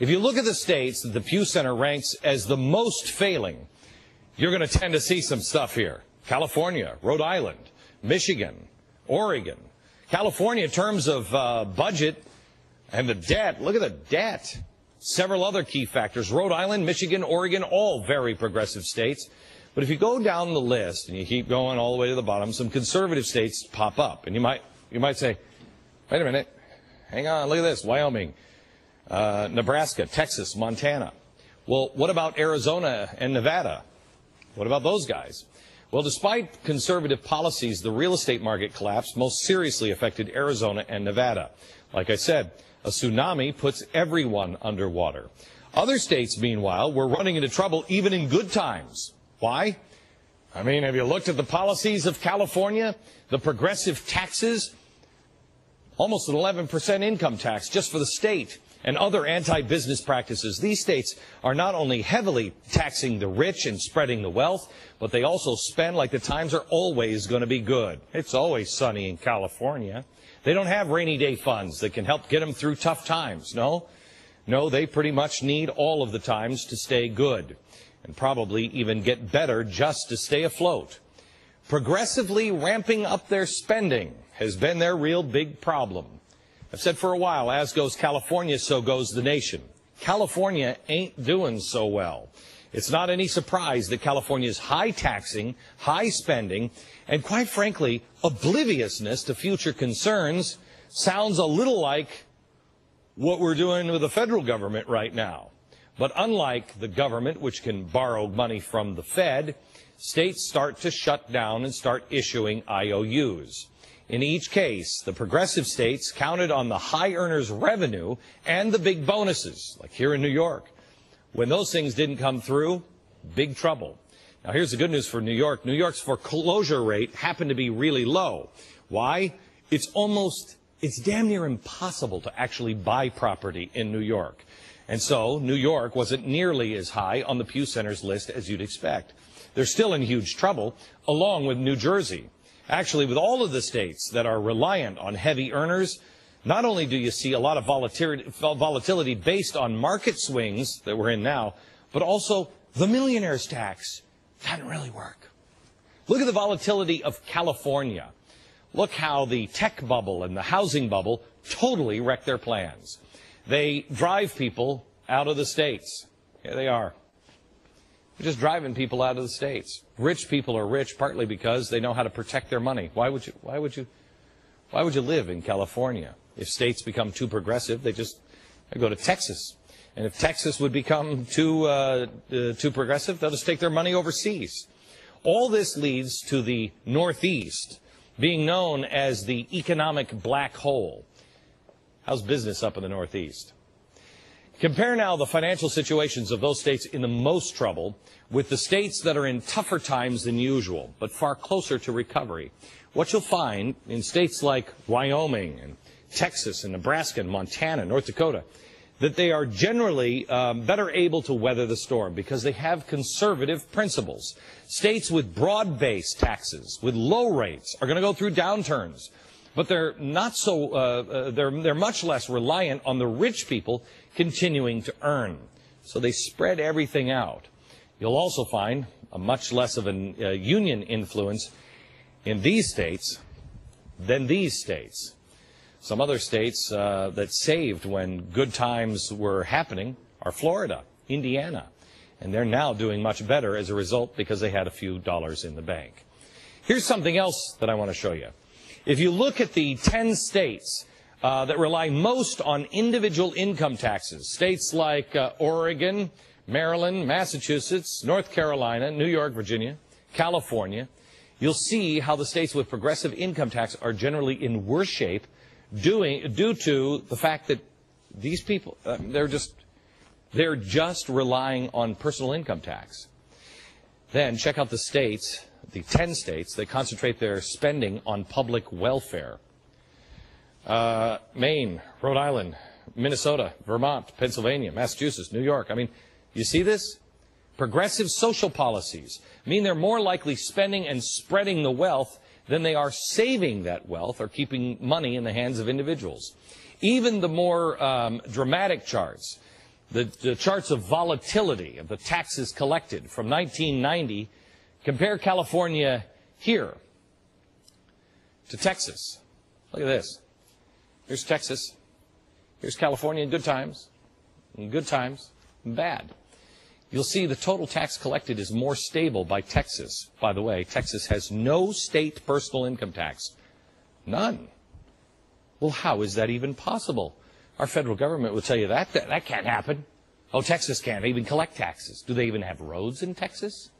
If you look at the states that the Pew Center ranks as the most failing, you're going to tend to see some stuff here. California, Rhode Island, Michigan, Oregon. California, in terms of budget and the debt, look at the debt. Several other key factors. Rhode Island, Michigan, Oregon, all very progressive states. But if you go down the list and you keep going all the way to the bottom, some conservative states pop up. And you might say, wait a minute, hang on, look at this, Wyoming, Nebraska, Texas, Montana. Well, what about Arizona and Nevada? What about those guys? Well, despite conservative policies, the real estate market collapse most seriously affected Arizona and Nevada. Like I said, a tsunami puts everyone underwater. Other states, meanwhile, were running into trouble even in good times. Why? I mean, have you looked at the policies of California? The progressive taxes? Almost an 11% income tax just for the state, and other anti-business practices. These states are not only heavily taxing the rich and spreading the wealth, but they also spend like the times are always going to be good. It's always sunny in California. They don't have rainy day funds that can help get them through tough times. No, they pretty much need all of the times to stay good, and probably even get better just to stay afloat. Progressively ramping up their spending has been their real big problem. I've said for a while, as goes California, so goes the nation. California ain't doing so well. It's not any surprise that California's high taxing, high spending, and quite frankly, obliviousness to future concerns sounds a little like what we're doing with the federal government right now. But unlike the government, which can borrow money from the Fed, states start to shut down and start issuing IOUs. In each case, the progressive states counted on the high earners' revenue and the big bonuses, like here in New York. When those things didn't come through, big trouble. Now, here's the good news for New York. New York's foreclosure rate happened to be really low. Why? It's damn near impossible to actually buy property in New York. And so New York wasn't nearly as high on the Pew Center's list as you'd expect. They're still in huge trouble, along with New Jersey. Actually, with all of the states that are reliant on heavy earners, not only do you see a lot of volatility based on market swings that we're in now, but also the millionaire's tax doesn't really work. Look at the volatility of California. Look how the tech bubble and the housing bubble totally wreck their plans. They drive people out of the states. Here they are. They're just driving people out of the states. Rich people are rich partly because they know how to protect their money. Why would you live in California? If states become too progressive, they go to Texas. And if Texas would become too progressive, they'll just take their money overseas. All this leads to the Northeast being known as the economic black hole. How's business up in the Northeast? Compare now the financial situations of those states in the most trouble with the states that are in tougher times than usual, but far closer to recovery. What you'll find in states like Wyoming and Texas and Nebraska and Montana, North Dakota, that they are generally better able to weather the storm because they have conservative principles. States with broad-based taxes, with low rates, are going to go through downturns. But they're not so, they're much less reliant on the rich people continuing to earn. So they spread everything out. You'll also find a much less of a union influence in these states than these states. Some other states that saved when good times were happening are Florida, Indiana. And they're now doing much better as a result because they had a few dollars in the bank. Here's something else that I want to show you. If you look at the 10 states that rely most on individual income taxes, states like Oregon, Maryland, Massachusetts, North Carolina, New York, Virginia, California, you'll see how the states with progressive income tax are generally in worse shape due to the fact that these people, they're just relying on personal income tax. Then check out the states, the 10 states that concentrate their spending on public welfare. Maine, Rhode Island, Minnesota, Vermont, Pennsylvania, Massachusetts, New York. I mean, you see this? Progressive social policies mean they're more likely spending and spreading the wealth than they are saving that wealth or keeping money in the hands of individuals. Even the more dramatic charts, the charts of volatility of the taxes collected from 1990. Compare California here to Texas. Look at this. Here's Texas. Here's California in good times, in bad. You'll see the total tax collected is more stable by Texas. By the way, Texas has no state personal income tax. None. Well, how is that even possible? Our federal government will tell you that can't happen. Oh, Texas can't even collect taxes. Do they even have roads in Texas?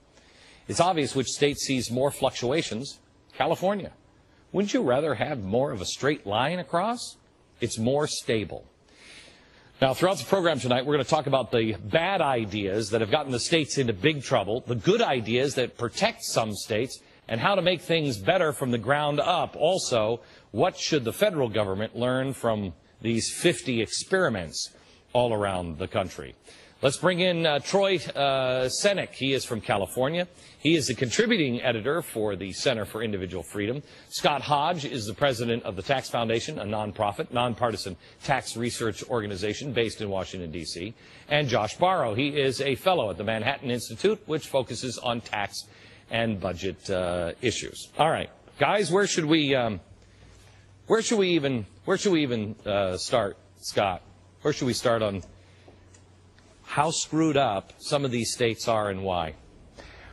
It's obvious which state sees more fluctuations. California. Wouldn't you rather have more of a straight line across? It's more stable. Now, throughout the program tonight, we're going to talk about the bad ideas that have gotten the states into big trouble, the good ideas that protect some states, and how to make things better from the ground up. Also, what should the federal government learn from these 50 experiments all around the country? Let's bring in Troy Senik. He is from California. He is the contributing editor for the Center for Individual Freedom. Scott Hodge is the president of the Tax Foundation, a nonprofit, nonpartisan tax research organization based in Washington, D.C. And Josh Barrow. He is a fellow at the Manhattan Institute, which focuses on tax and budget issues. All right, guys, where should we even start, Scott? Where should we start on how screwed up some of these states are and why?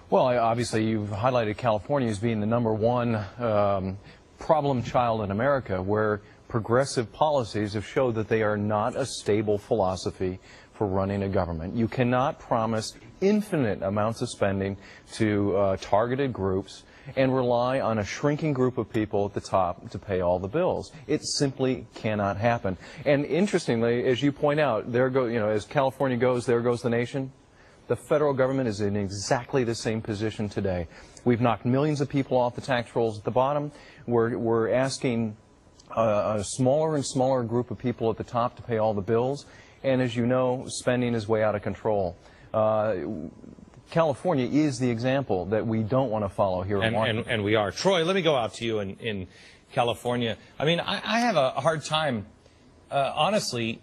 Well, obviously, you've highlighted California as being the #1 problem child in America, where progressive policies have showed that they are not a stable philosophy for running a government. You cannot promise infinite amounts of spending to targeted groups and rely on a shrinking group of people at the top to pay all the bills. It simply cannot happen. And interestingly, as you point out, as California goes, there goes the nation. The federal government is in exactly the same position today. We've knocked millions of people off the tax rolls at the bottom. We're asking a smaller and smaller group of people at the top to pay all the bills. And as you know, spending is way out of control. California is the example that we don't want to follow here in Washington. And we are. Troy, let me go out to you in California. I mean, I have a hard time, honestly,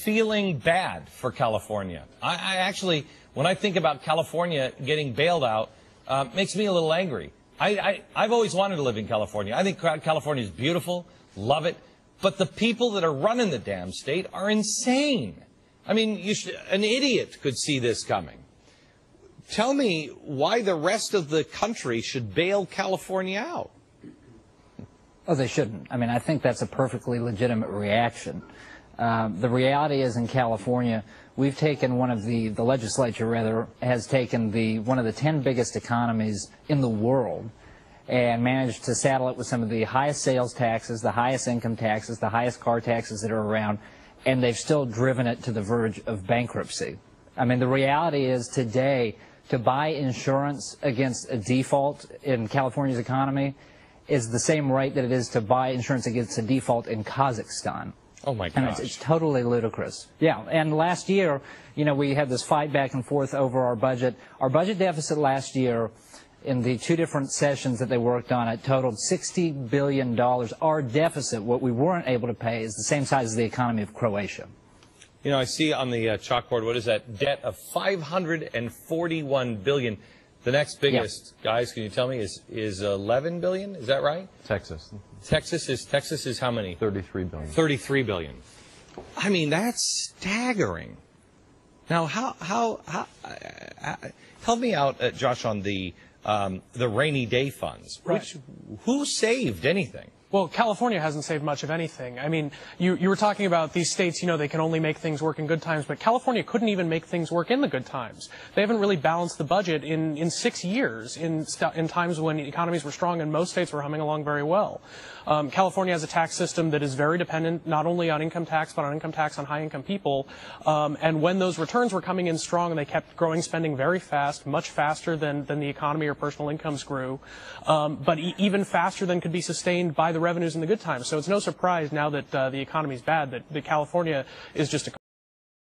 feeling bad for California. I actually, when I think about California getting bailed out, makes me a little angry. I've always wanted to live in California. I think California is beautiful, love it, but the people that are running the damn state are insane. I mean, an idiot could see this coming. Tell me why the rest of the country should bail California out. Oh, they shouldn't. I mean, I think that's a perfectly legitimate reaction. The reality is in California, we've taken the legislature rather, has taken one of the 10 biggest economies in the world and managed to saddle it with some of the highest sales taxes, the highest income taxes, the highest car taxes that are around, and they've still driven it to the verge of bankruptcy. I mean, the reality is today, to buy insurance against a default in California's economy is the same rate that it is to buy insurance against a default in Kazakhstan. Oh, my gosh. And it's totally ludicrous. Yeah, and last year, we had this fight back and forth over our budget. Our budget deficit last year, in the 2 different sessions that they worked on, it totaled $60 billion. Our deficit, what we weren't able to pay, is the same size as the economy of Croatia. I see on the chalkboard, what is that? Debt of $541 billion. The next biggest, guys, can you tell me, is $11 billion? Is that right? Texas. Texas is how many? $33 billion. $33 billion. I mean, that's staggering. Now, how help me out, Josh, on the rainy day funds. Right. Who saved anything? Well, California hasn't saved much of anything. I mean, you were talking about these states, they can only make things work in good times, but California couldn't even make things work in the good times. They haven't really balanced the budget in 6 years, in times when economies were strong and most states were humming along very well. California has a tax system that is very dependent not only on income tax, but on income tax on high-income people. And when those returns were coming in strong, they kept growing spending very fast, much faster than the economy or personal incomes grew, but even faster than could be sustained by the revenues in the good times. So it's no surprise now that the economy is bad that California is just a